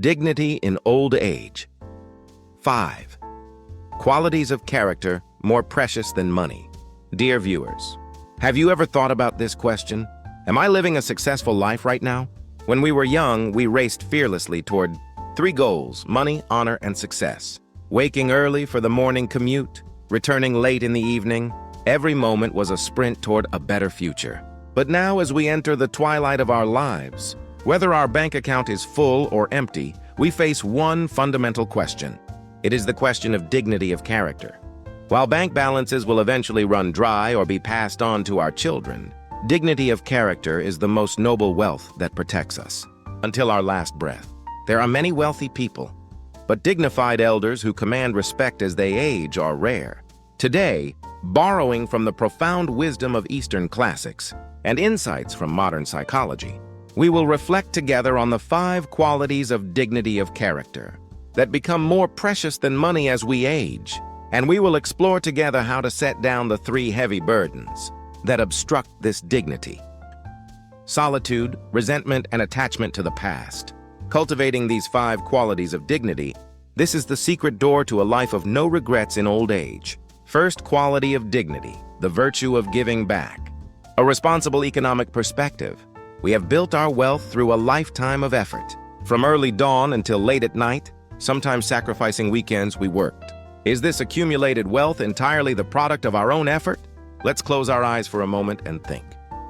Dignity in old age. 5. Qualities of character more precious than money. Dear viewers, have you ever thought about this question? Am I living a successful life right now? When we were young, we raced fearlessly toward 3 goals: money, honor, and success. Waking early for the morning commute, returning late in the evening, every moment was a sprint toward a better future. But now, as we enter the twilight of our lives, whether our bank account is full or empty, we face one fundamental question. It is the question of dignity of character. While bank balances will eventually run dry or be passed on to our children, dignity of character is the most noble wealth that protects us until our last breath. There are many wealthy people, but dignified elders who command respect as they age are rare. Today, borrowing from the profound wisdom of Eastern classics and insights from modern psychology, we will reflect together on the 5 qualities of dignity of character that become more precious than money as we age, and we will explore together how to set down the 3 heavy burdens that obstruct this dignity. Solitude, resentment, and attachment to the past. Cultivating these 5 qualities of dignity, this is the secret door to a life of no regrets in old age. First quality of dignity, the virtue of giving back. A responsible economic perspective. We have built our wealth through a lifetime of effort. From early dawn until late at night, sometimes sacrificing weekends, we worked. Is this accumulated wealth entirely the product of our own effort? Let's close our eyes for a moment and think.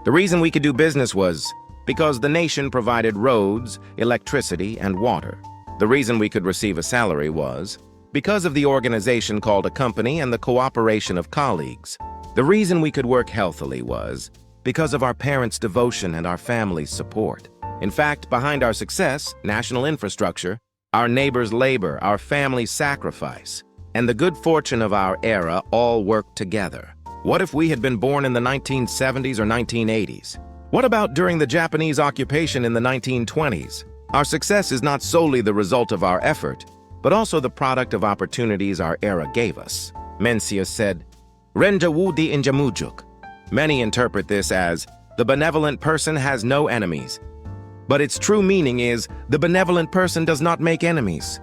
The reason we could do business was because the nation provided roads, electricity, and water. The reason we could receive a salary was because of the organization called a company and the cooperation of colleagues. The reason we could work healthily was because of our parents' devotion and our family's support. In fact, behind our success, national infrastructure, our neighbors' labor, our family's sacrifice, and the good fortune of our era all worked together. What if we had been born in the 1970s or 1980s? What about during the Japanese occupation in the 1920s? Our success is not solely the result of our effort, but also the product of opportunities our era gave us. Mencius said, "Renja wudi injamujuk." Many interpret this as, the benevolent person has no enemies. But its true meaning is, the benevolent person does not make enemies.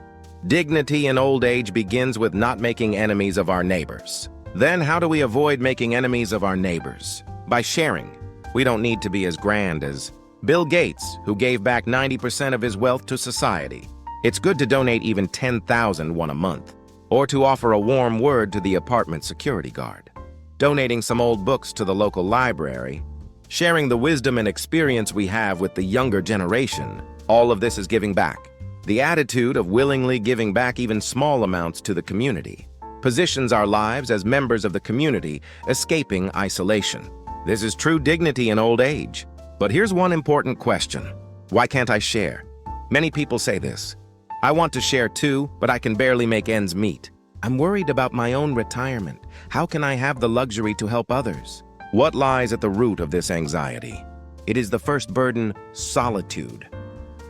Dignity in old age begins with not making enemies of our neighbors. Then how do we avoid making enemies of our neighbors? By sharing. We don't need to be as grand as Bill Gates, who gave back 90% of his wealth to society. It's good to donate even 10,000 a month, or to offer a warm word to the apartment security guard. Donating some old books to the local library, sharing the wisdom and experience we have with the younger generation, all of this is giving back. The attitude of willingly giving back even small amounts to the community positions our lives as members of the community, escaping isolation. This is true dignity in old age. But here's one important question. Why can't I share? Many people say this. I want to share too, but I can barely make ends meet. I'm worried about my own retirement. How can I have the luxury to help others? What lies at the root of this anxiety? It is the first burden, solitude.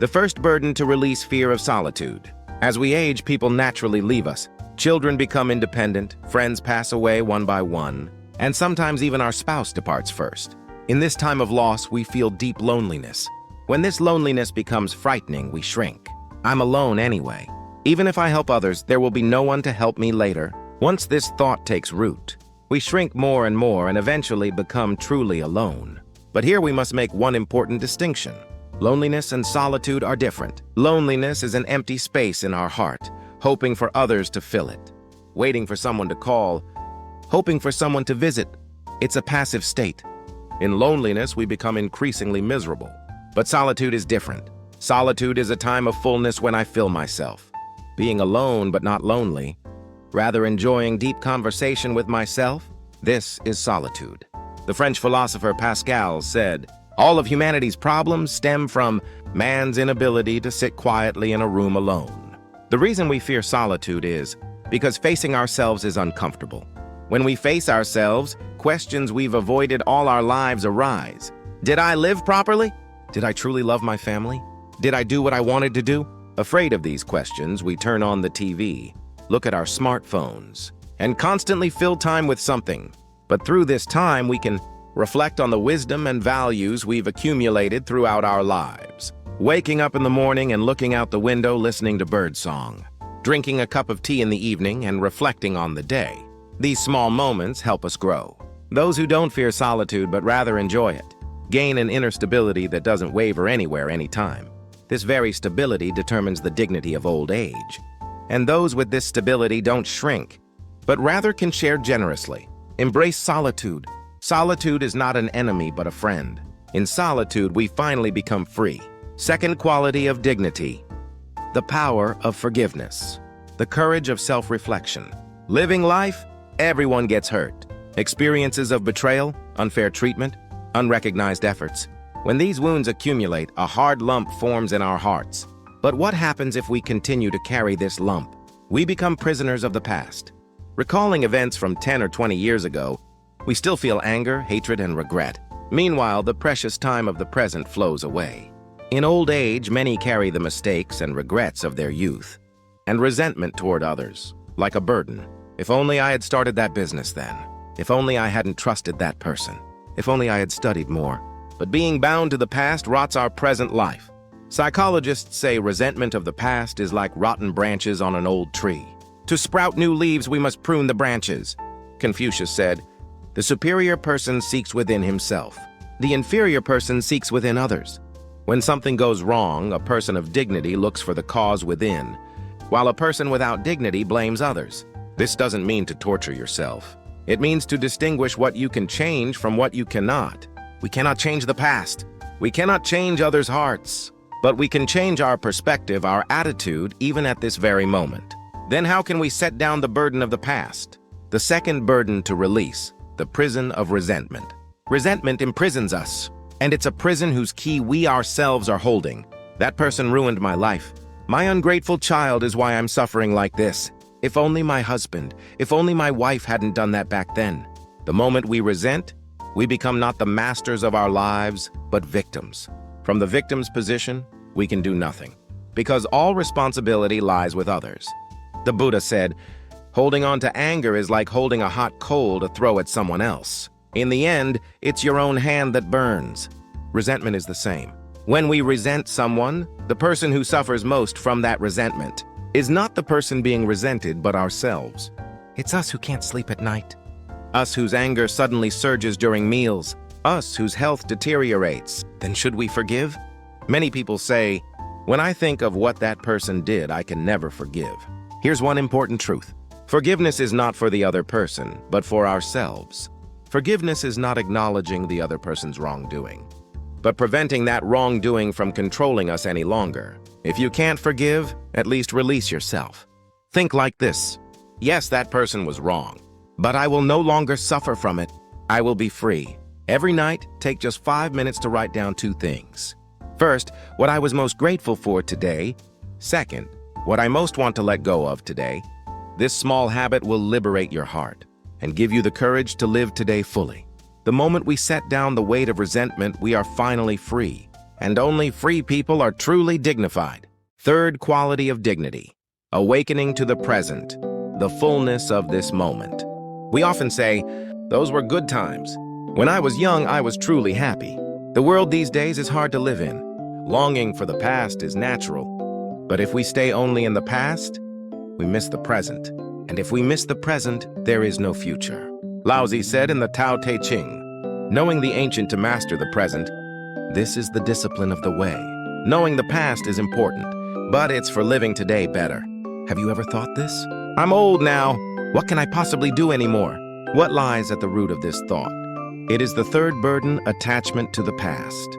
The first burden to release fear of solitude. As we age, people naturally leave us. Children become independent, friends pass away one by one, and sometimes even our spouse departs first. In this time of loss, we feel deep loneliness. When this loneliness becomes frightening, we shrink. I'm alone anyway. Even if I help others, there will be no one to help me later. Once this thought takes root, we shrink more and eventually become truly alone. But here we must make one important distinction. Loneliness and solitude are different. Loneliness is an empty space in our heart, hoping for others to fill it, waiting for someone to call, hoping for someone to visit. It's a passive state. In loneliness, we become increasingly miserable. But solitude is different. Solitude is a time of fullness when I fill myself. Being alone but not lonely, rather enjoying deep conversation with myself, this is solitude. The French philosopher Pascal said, all of humanity's problems stem from man's inability to sit quietly in a room alone. The reason we fear solitude is because facing ourselves is uncomfortable. When we face ourselves, questions we've avoided all our lives arise. Did I live properly? Did I truly love my family? Did I do what I wanted to do? Afraid of these questions, we turn on the TV, look at our smartphones, and constantly fill time with something. But through this time, we can reflect on the wisdom and values we've accumulated throughout our lives. Waking up in the morning and looking out the window listening to birdsong. Drinking a cup of tea in the evening and reflecting on the day. These small moments help us grow. Those who don't fear solitude but rather enjoy it gain an inner stability that doesn't waver anywhere, anytime. This very stability determines the dignity of old age. And those with this stability don't shrink, but rather can share generously. Embrace solitude. Solitude is not an enemy but a friend. In solitude, we finally become free. Second quality of dignity, the power of forgiveness, the courage of self-reflection. Living life, everyone gets hurt. Experiences of betrayal, unfair treatment, unrecognized efforts. When these wounds accumulate, a hard lump forms in our hearts. But what happens if we continue to carry this lump? We become prisoners of the past. Recalling events from 10 or 20 years ago, we still feel anger, hatred, and regret. Meanwhile, the precious time of the present flows away. In old age, many carry the mistakes and regrets of their youth, and resentment toward others, like a burden. If only I had started that business then. If only I hadn't trusted that person. If only I had studied more. But being bound to the past rots our present life. Psychologists say resentment of the past is like rotten branches on an old tree. To sprout new leaves, we must prune the branches. Confucius said, "The superior person seeks within himself. The inferior person seeks within others." When something goes wrong, a person of dignity looks for the cause within, while a person without dignity blames others. This doesn't mean to torture yourself. It means to distinguish what you can change from what you cannot. We cannot change the past. We cannot change others' hearts. But we can change our perspective, our attitude, even at this very moment. Then how can we set down the burden of the past? The second burden to release, the prison of resentment. Resentment imprisons us. And it's a prison whose key we ourselves are holding. That person ruined my life. My ungrateful child is why I'm suffering like this. If only my husband, if only my wife hadn't done that back then. The moment we resent, we become not the masters of our lives, but victims. From the victim's position, we can do nothing, because all responsibility lies with others. The Buddha said, holding on to anger is like holding a hot coal to throw at someone else. In the end, it's your own hand that burns. Resentment is the same. When we resent someone, the person who suffers most from that resentment is not the person being resented, but ourselves. It's us who can't sleep at night. Us whose anger suddenly surges during meals. Us whose health deteriorates. Then should we forgive? Many people say, when I think of what that person did, I can never forgive. Here's one important truth. Forgiveness is not for the other person, but for ourselves. Forgiveness is not acknowledging the other person's wrongdoing, but preventing that wrongdoing from controlling us any longer. If you can't forgive, at least release yourself. Think like this. Yes, that person was wrong, but I will no longer suffer from it. I will be free. Every night, take just 5 minutes to write down 2 things. First, what I was most grateful for today. Second, what I most want to let go of today. This small habit will liberate your heart and give you the courage to live today fully. The moment we set down the weight of resentment, we are finally free. And only free people are truly dignified. Third quality of dignity, awakening to the present, the fullness of this moment. We often say, those were good times. When I was young, I was truly happy. The world these days is hard to live in. Longing for the past is natural. But if we stay only in the past, we miss the present. And if we miss the present, there is no future. Lao Tzu said in the Tao Te Ching, knowing the ancient to master the present, this is the discipline of the way. Knowing the past is important, but it's for living today better. Have you ever thought this? I'm old now. What can I possibly do anymore? What lies at the root of this thought? It is the third burden, attachment to the past.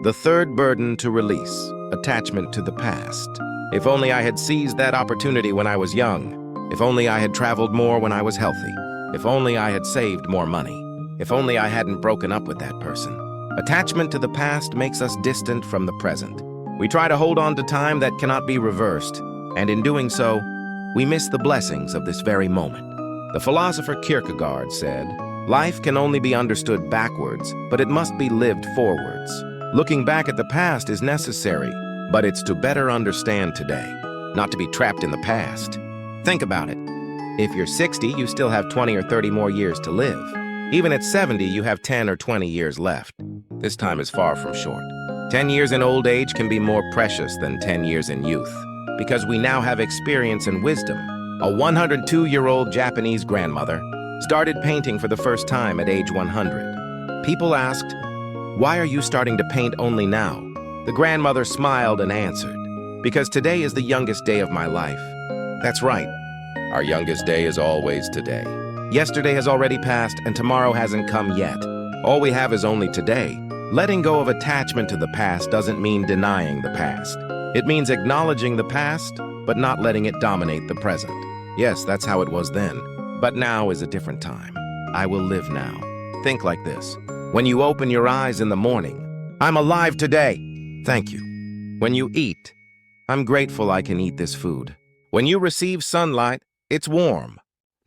The third burden to release, attachment to the past. If only I had seized that opportunity when I was young. If only I had traveled more when I was healthy. If only I had saved more money. If only I hadn't broken up with that person. Attachment to the past makes us distant from the present. We try to hold on to time that cannot be reversed, and in doing so, we miss the blessings of this very moment. The philosopher Kierkegaard said, life can only be understood backwards, but it must be lived forwards. Looking back at the past is necessary, but it's to better understand today, not to be trapped in the past. Think about it. If you're 60, you still have 20 or 30 more years to live. Even at 70, you have 10 or 20 years left. This time is far from short. 10 years in old age can be more precious than 10 years in youth, because we now have experience and wisdom. A 102-year-old Japanese grandmother started painting for the first time at age 100. People asked, "Why are you starting to paint only now?" The grandmother smiled and answered, "Because today is the youngest day of my life." That's right. Our youngest day is always today. Yesterday has already passed and tomorrow hasn't come yet. All we have is only today. Letting go of attachment to the past doesn't mean denying the past. It means acknowledging the past, but not letting it dominate the present. Yes, that's how it was then. But now is a different time. I will live now. Think like this. When you open your eyes in the morning, I'm alive today. Thank you. When you eat, I'm grateful I can eat this food. When you receive sunlight, it's warm.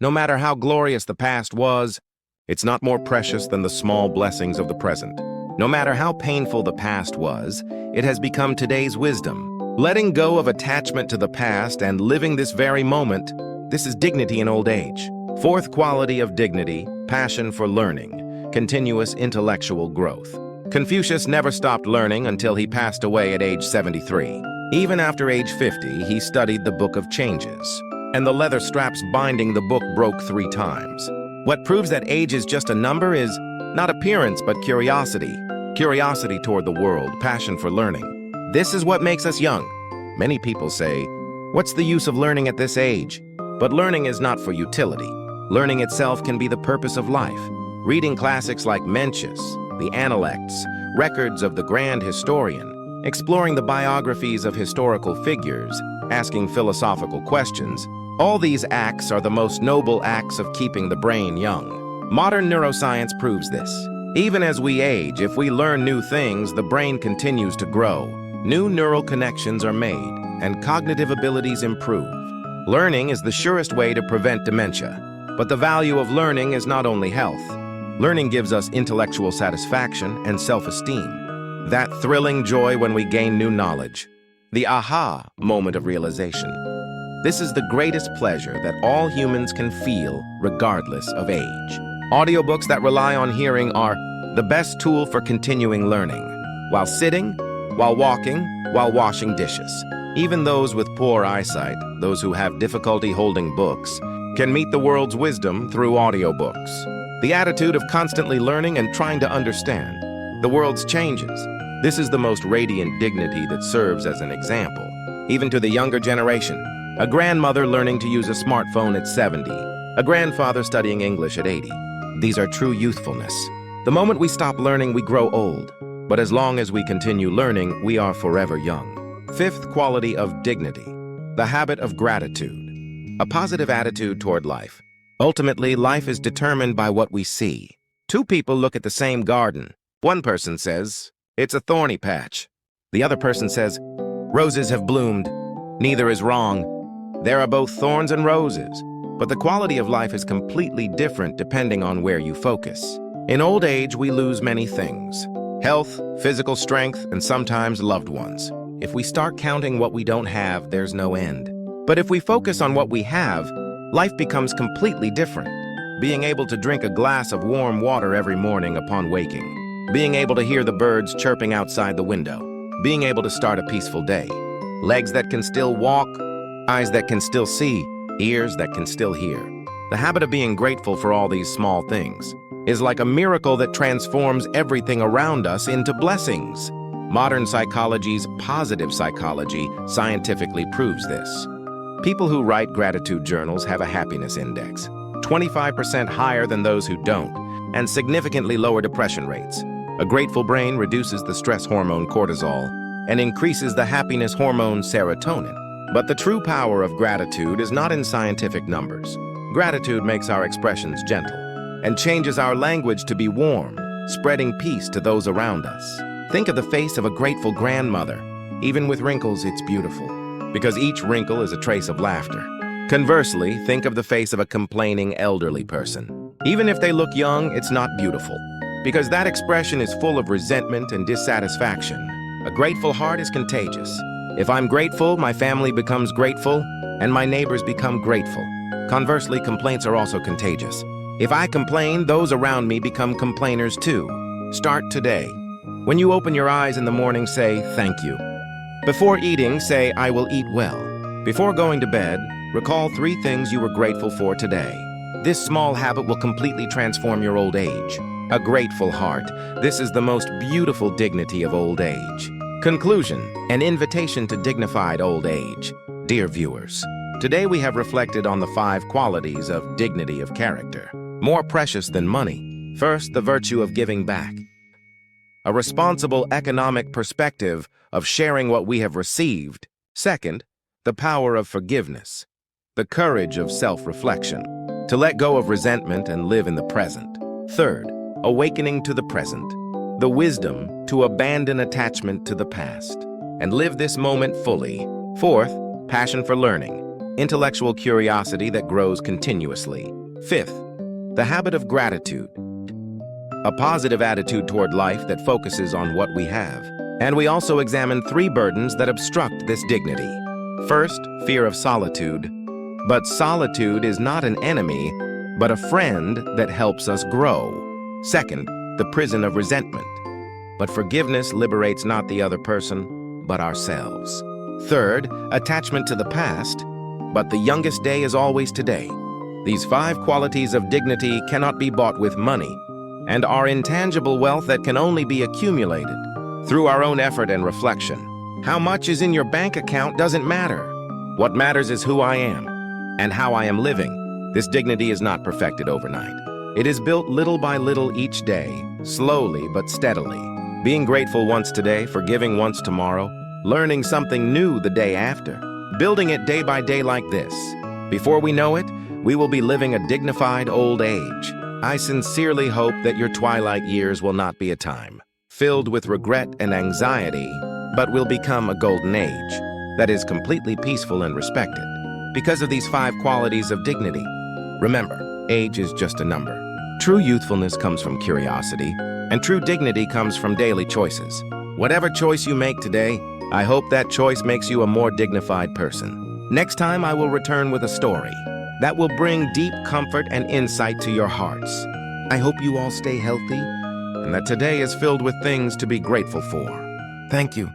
No matter how glorious the past was, it's not more precious than the small blessings of the present. No matter how painful the past was, it has become today's wisdom. Letting go of attachment to the past and living this very moment, this is dignity in old age. Fourth quality of dignity, passion for learning, continuous intellectual growth. Confucius never stopped learning until he passed away at age 73. Even after age 50, he studied the Book of Changes, and the leather straps binding the book broke 3 times. What proves that age is just a number is not appearance, but curiosity. Curiosity toward the world, passion for learning. This is what makes us young. Many people say, "What's the use of learning at this age?" But learning is not for utility. Learning itself can be the purpose of life. Reading classics like Mencius, the Analects, records of the grand historian, exploring the biographies of historical figures, asking philosophical questions, all these acts are the most noble acts of keeping the brain young. Modern neuroscience proves this. Even as we age, if we learn new things, the brain continues to grow. New neural connections are made, and cognitive abilities improve. Learning is the surest way to prevent dementia. But the value of learning is not only health. Learning gives us intellectual satisfaction and self-esteem. That thrilling joy when we gain new knowledge. The aha moment of realization. This is the greatest pleasure that all humans can feel regardless of age. Audiobooks that rely on hearing are the best tool for continuing learning. While sitting, while walking, while washing dishes. Even those with poor eyesight, those who have difficulty holding books, can meet the world's wisdom through audiobooks. The attitude of constantly learning and trying to understand the world's changes. This is the most radiant dignity that serves as an example, even to the younger generation. A grandmother learning to use a smartphone at 70, a grandfather studying English at 80. These are true youthfulness. The moment we stop learning, we grow old. But as long as we continue learning, we are forever young. Fifth quality of dignity, the habit of gratitude. A positive attitude toward life. Ultimately, life is determined by what we see. 2 people look at the same garden. One person says, "It's a thorny patch." The other person says, "Roses have bloomed." Neither is wrong. There are both thorns and roses. But the quality of life is completely different depending on where you focus. In old age, we lose many things. Health, physical strength, and sometimes loved ones. If we start counting what we don't have, there's no end. But if we focus on what we have, life becomes completely different. Being able to drink a glass of warm water every morning upon waking. Being able to hear the birds chirping outside the window. Being able to start a peaceful day. Legs that can still walk, eyes that can still see, ears that can still hear. The habit of being grateful for all these small things is like a miracle that transforms everything around us into blessings. Modern psychology's positive psychology scientifically proves this. People who write gratitude journals have a happiness index, 25% higher than those who don't, and significantly lower depression rates. A grateful brain reduces the stress hormone cortisol and increases the happiness hormone serotonin. But the true power of gratitude is not in scientific numbers. Gratitude makes our expressions gentle and changes our language to be warm, spreading peace to those around us. Think of the face of a grateful grandmother. Even with wrinkles, it's beautiful, because each wrinkle is a trace of laughter. Conversely, think of the face of a complaining elderly person. Even if they look young, it's not beautiful, because that expression is full of resentment and dissatisfaction. A grateful heart is contagious. If I'm grateful, my family becomes grateful, and my neighbors become grateful. Conversely, complaints are also contagious. If I complain, those around me become complainers too. Start today. When you open your eyes in the morning, say, "Thank you." Before eating, say, "I will eat well." Before going to bed, recall 3 things you were grateful for today. This small habit will completely transform your old age. A grateful heart. This is the most beautiful dignity of old age. Conclusion, an invitation to dignified old age. Dear viewers, today we have reflected on the 5 qualities of dignity of character, more precious than money. First, the virtue of giving back. A responsible economic perspective of sharing what we have received. Second, the power of forgiveness. The courage of self-reflection, to let go of resentment and live in the present. Third, awakening to the present. The wisdom to abandon attachment to the past and live this moment fully. Fourth, passion for learning, intellectual curiosity that grows continuously. Fifth, the habit of gratitude, a positive attitude toward life that focuses on what we have. And we also examine 3 burdens that obstruct this dignity. First, fear of solitude. But solitude is not an enemy, but a friend that helps us grow. Second, the prison of resentment. But forgiveness liberates not the other person, but ourselves. Third, attachment to the past. But the youngest day is always today. These 5 qualities of dignity cannot be bought with money, and are intangible wealth that can only be accumulated through our own effort and reflection. How much is in your bank account doesn't matter. What matters is who I am and how I am living. This dignity is not perfected overnight. It is built little by little each day, slowly but steadily. Being grateful once today, forgiving once tomorrow, learning something new the day after, building it day by day like this. Before we know it, we will be living a dignified old age. I sincerely hope that your twilight years will not be a time filled with regret and anxiety, but will become a golden age that is completely peaceful and respected because of these 5 qualities of dignity. Remember, age is just a number. True youthfulness comes from curiosity, and true dignity comes from daily choices. Whatever choice you make today, I hope that choice makes you a more dignified person. Next time, I will return with a story that will bring deep comfort and insight to your hearts. I hope you all stay healthy and that today is filled with things to be grateful for. Thank you.